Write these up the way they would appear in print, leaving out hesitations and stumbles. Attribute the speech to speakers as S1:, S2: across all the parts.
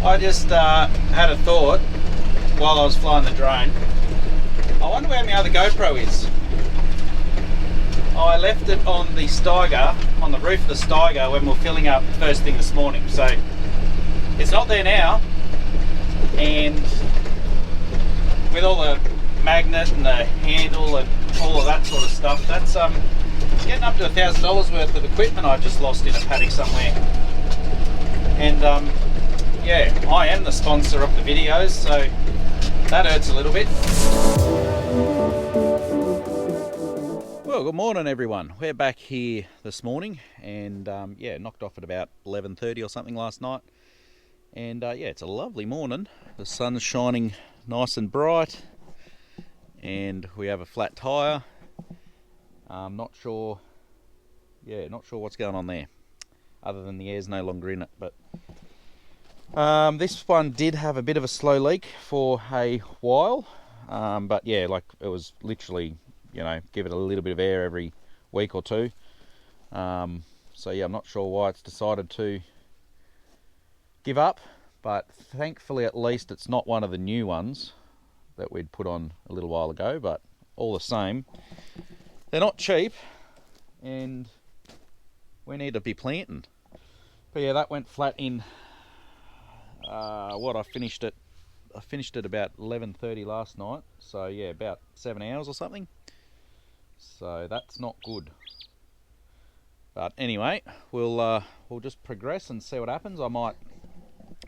S1: I just had a thought while I was flying the drone. I wonder where my other GoPro is. I left it on the Steiger, on the roof of the Steiger when we were filling up first thing this morning. So it's not there now, and with all the magnet and the handle and all of that sort of stuff, that's it's getting up to $1,000 worth of equipment I just lost in a paddock somewhere. And yeah, I am the sponsor of the videos, so that hurts a little bit. Well, good morning everyone. We're back here this morning, and yeah, knocked off at about 11:30 or something last night. And yeah, it's a lovely morning. The sun's shining nice and bright, and we have a flat tyre. Not sure what's going on there, other than the air's no longer in it. But this one did have a bit of a slow leak for a while, but yeah, like it was literally, you know, give it a little bit of air every week or two. So yeah, I'm not sure why it's decided to give up, but thankfully at least it's not one of the new ones that we'd put on a little while ago. But all the same, they're not cheap, and we need to be planting. But yeah, that went flat in I finished it about 11:30 last night, so yeah, about 7 hours or something. So that's not good. But anyway, we'll just progress and see what happens. I might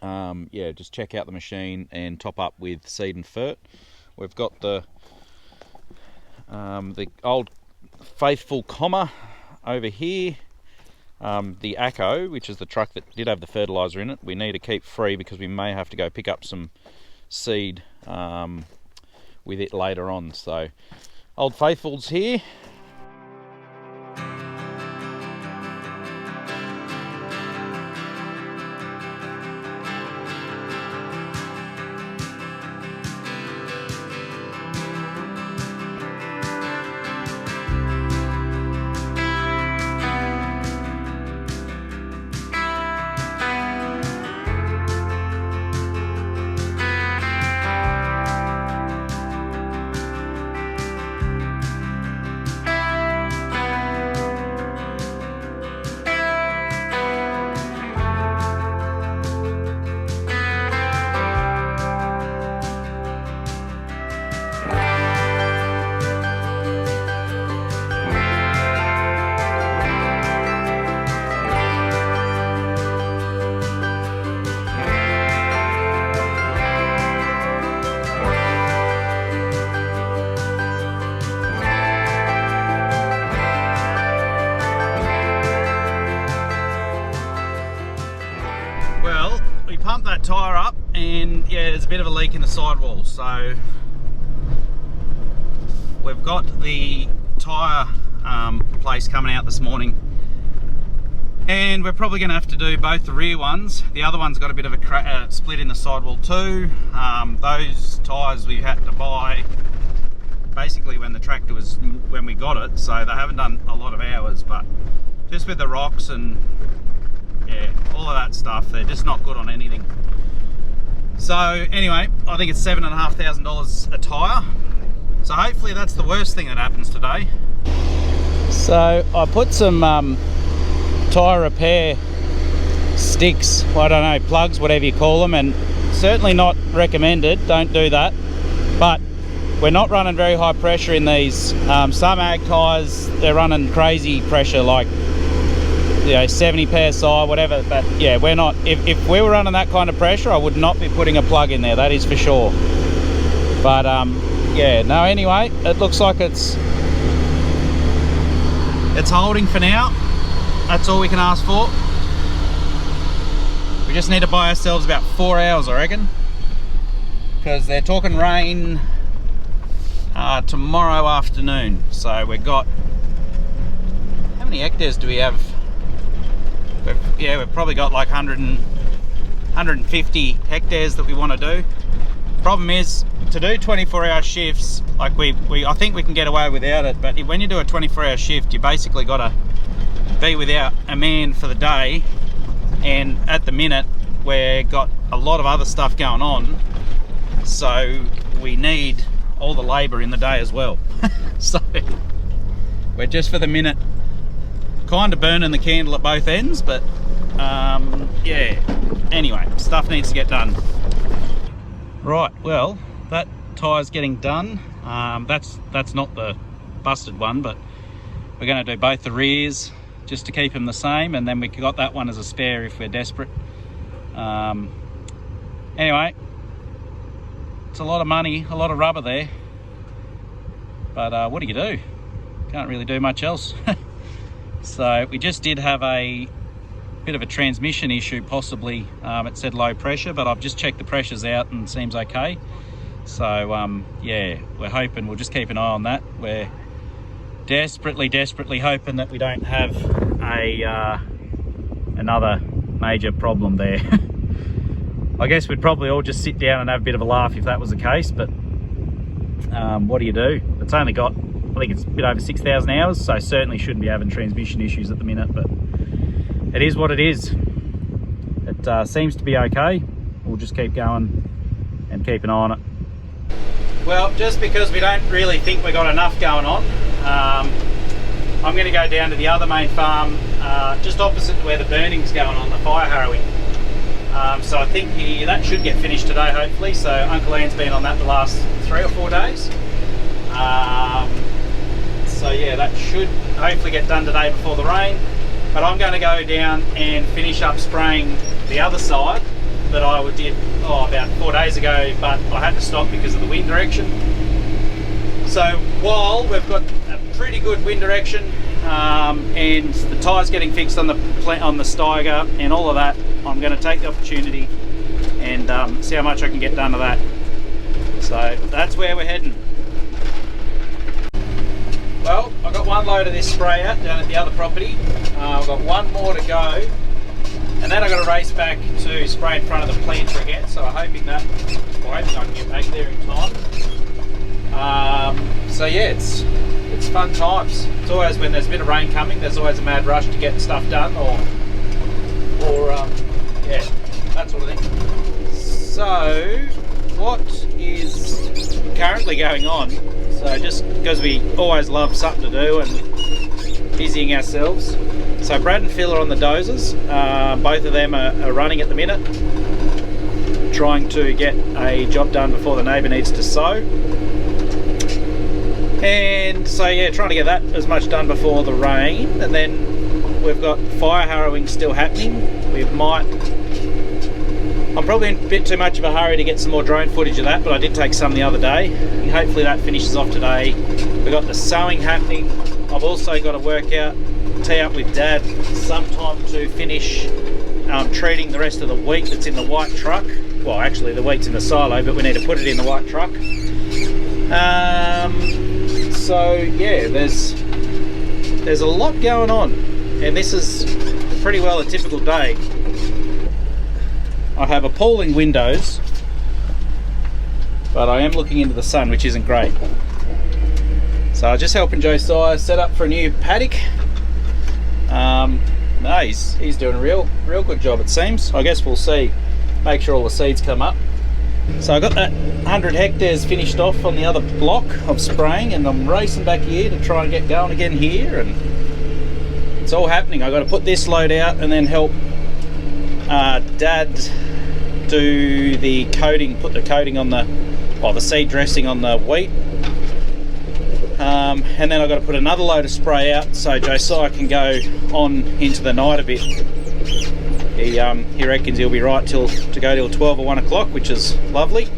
S1: yeah, just check out the machine and top up with seed and fert. We've got the old faithful comma over here. The Acco, which is the truck that did have the fertiliser in it, we need to keep free because we may have to go pick up some seed with it later on. So, Old Faithful's here. Pumped that tyre up, and yeah, there's a bit of a leak in the sidewall, so we've got the tyre place coming out this morning, and we're probably going to have to do both the rear ones. The other one's got a bit of a split in the sidewall too. Those tyres we had to buy basically when we got it, so they haven't done a lot of hours, but just with the rocks and yeah, all of that stuff, they're just not good on anything. So anyway, I think it's $7,500 a tyre. So hopefully that's the worst thing that happens today. So I put some tyre repair sticks, I don't know, plugs, whatever you call them, and certainly not recommended, don't do that. But we're not running very high pressure in these. Some ag tyres, they're running crazy pressure, like, you know, 70 psi, whatever. But yeah, we're not. If we were running that kind of pressure, I would not be putting a plug in there, that is for sure. But yeah, no, anyway, it looks like it's holding for now. That's all we can ask for. We just need to buy ourselves about 4 hours, I reckon, because they're talking rain tomorrow afternoon. So we've got, how many hectares do we have? We've probably got like 150 hectares that we want to do. Problem is, to do 24-hour shifts, like I think we can get away without it, but when you do a 24-hour shift, you basically got to be without a man for the day, and at the minute we've got a lot of other stuff going on, so we need all the labour in the day as well. So we're just for the minute kind of burning the candle at both ends, but yeah, anyway, stuff needs to get done. Right, well, that tyre's getting done. That's not the busted one, but we're going to do both the rears just to keep them the same, and then we got that one as a spare if we're desperate. Anyway, it's a lot of money, a lot of rubber there, but what do you do? Can't really do much else. So we just did have a bit of a transmission issue, possibly. It said low pressure, but I've just checked the pressures out and seems okay. So yeah, we're hoping, we'll just keep an eye on that. We're desperately hoping that we don't have another major problem there. I guess we'd probably all just sit down and have a bit of a laugh if that was the case, but what do you do? It's only got, I think it's a bit over 6,000 hours, so certainly shouldn't be having transmission issues at the minute, but it is what it is. It seems to be okay. We'll just keep going and keep an eye on it. Well, just because we don't really think we've got enough going on, I'm going to go down to the other main farm, just opposite to where the burning's going on, the fire harrowing. So I think that should get finished today, hopefully. So Uncle Ian's been on that the last 3 or 4 days. So yeah, that should hopefully get done today before the rain. But I'm going to go down and finish up spraying the other side that I did about 4 days ago, but I had to stop because of the wind direction. So while we've got a pretty good wind direction and the tyres getting fixed on the Steiger and all of that, I'm going to take the opportunity and see how much I can get done of that. So that's where we're heading. Well, I've got one load of this spray out down at the other property. I've got one more to go, and then I've got to race back to spray in front of the planter again. So I'm hoping I can get back there in time. So yeah, it's fun times. It's always, when there's a bit of rain coming, there's always a mad rush to get stuff done, or yeah, that sort of thing. So what is currently going on? So just because we always love something to do and busying ourselves. So Brad and Phil are on the dozers. Both of them are running at the minute, trying to get a job done before the neighbour needs to sow. And so yeah, trying to get that as much done before the rain. And then we've got fire harrowing still happening. I'm probably in a bit too much of a hurry to get some more drone footage of that, but I did take some the other day. And hopefully that finishes off today. We've got the sowing happening. I've also got to tee up with Dad sometime to finish treating the rest of the wheat that's in the white truck. Well, actually the wheat's in the silo, but we need to put it in the white truck. So yeah, there's a lot going on, and this is pretty well a typical day. I have appalling windows, but I am looking into the sun, which isn't great. So I'm just helping Josiah set up for a new paddock. No, he's doing a real good job, it seems. I guess we'll see. Make sure all the seeds come up. So I got that 100 hectares finished off on the other block of spraying, and I'm racing back here to try and get going again here, and it's all happening. I got to put this load out and then help Dad do the coating, put the coating on the seed dressing on the wheat, and then I've got to put another load of spray out so Josiah can go on into the night a bit. He reckons he'll be right to go till 12 or 1 o'clock, which is lovely.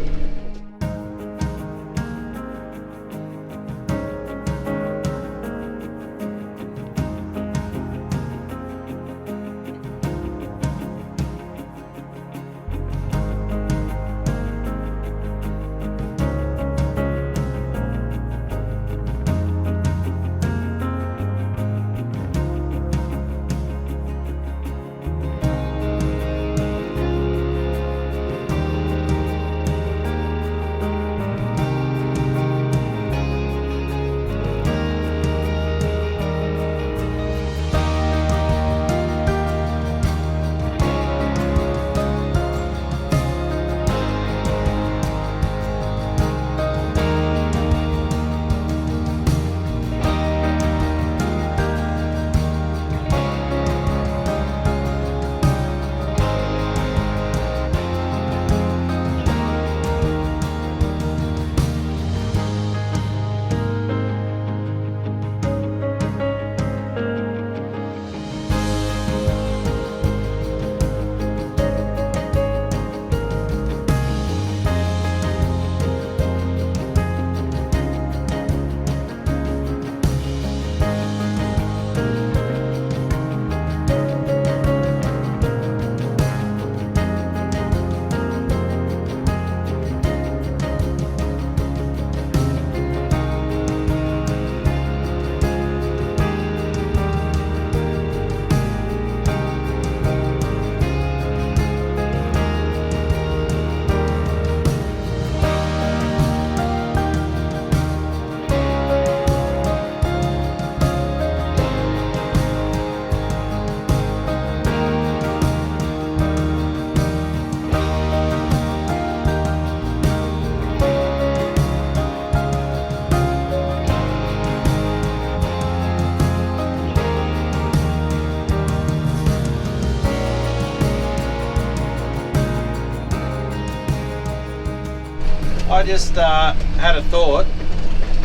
S1: I just had a thought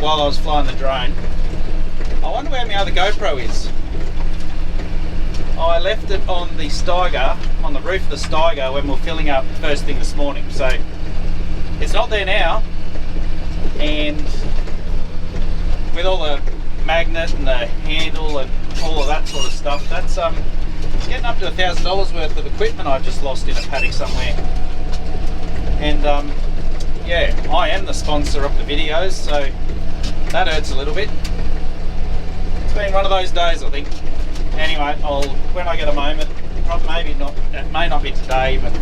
S1: while I was flying the drone. I wonder where my other GoPro is. I left it on the Steiger, on the roof of the Steiger when we were filling up first thing this morning. So it's not there now, and with all the magnet and the handle and all of that sort of stuff, that's it's getting up to $1,000 worth of equipment I just lost in a paddock somewhere. And yeah, I am the sponsor of the videos, so that hurts a little bit. It's been one of those days, I think. Anyway, when I get a moment, maybe not, it may not be today, but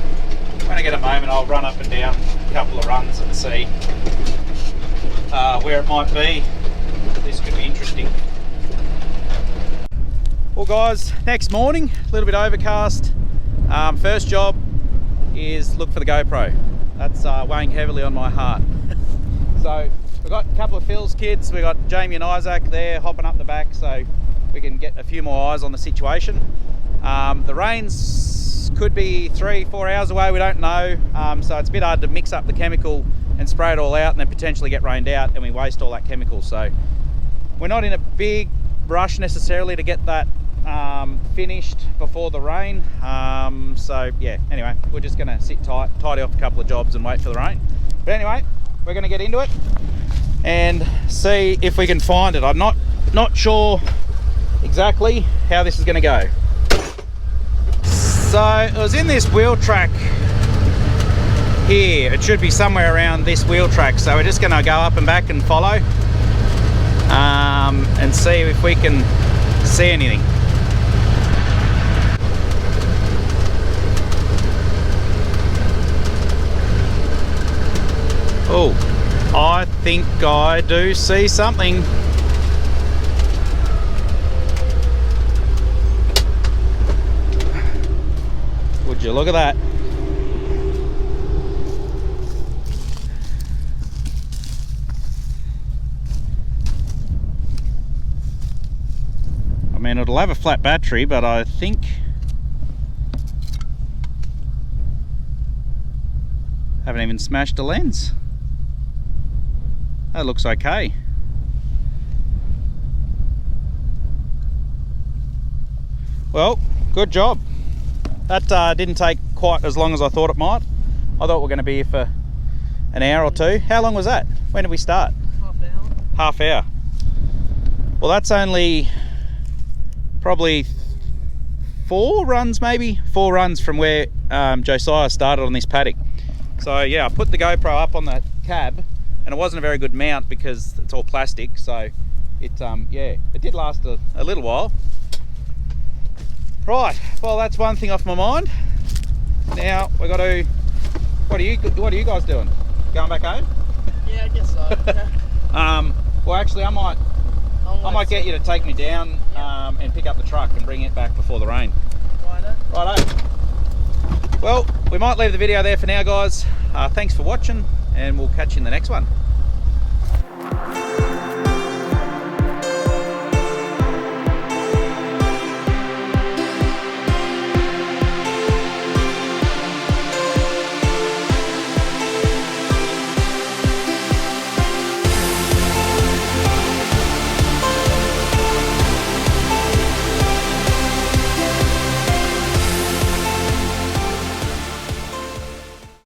S1: when I get a moment, I'll run up and down a couple of runs and see where it might be. This could be interesting. Well guys, next morning, a little bit overcast. First job is look for the GoPro. That's weighing heavily on my heart. So we've got a couple of Phil's kids. We've got Jamie and Isaac there hopping up the back, so we can get a few more eyes on the situation. The rains could be 3-4 hours away, we don't know. So it's a bit hard to mix up the chemical and spray it all out and then potentially get rained out and we waste all that chemical. So we're not in a big rush necessarily to get that finished before the rain. So yeah, anyway, we're just gonna sit tight, tidy off a couple of jobs and wait for the rain. But anyway, we're gonna get into it and see if we can find it. I'm not sure exactly how this is going to go. So it was in this wheel track here. It should be somewhere around this wheel track, so we're just going to go up and back and follow and see if we can see anything. Oh, I think I do see something. Would you look at that? I mean, it'll have a flat battery, but I think haven't even smashed a lens. That looks okay. Well, good job. That didn't take quite as long as I thought it might. I thought we were going to be here for an hour or two. How long was that? When did we start?
S2: Half hour.
S1: Half hour. Well, that's only probably 4 runs, maybe 4 runs from where Josiah started on this paddock. So yeah, I put the GoPro up on the cab, and it wasn't a very good mount because it's all plastic. So it yeah, it did last a little while. Right, well that's one thing off my mind. Now we got to. What are you guys doing? Going back home?
S2: Yeah, I guess so.
S1: Well, actually, I might get you to take me down and pick up the truck and bring it back before the rain. Righto. Well, we might leave the video there for now, guys. Thanks for watching, and we'll catch you in the next one.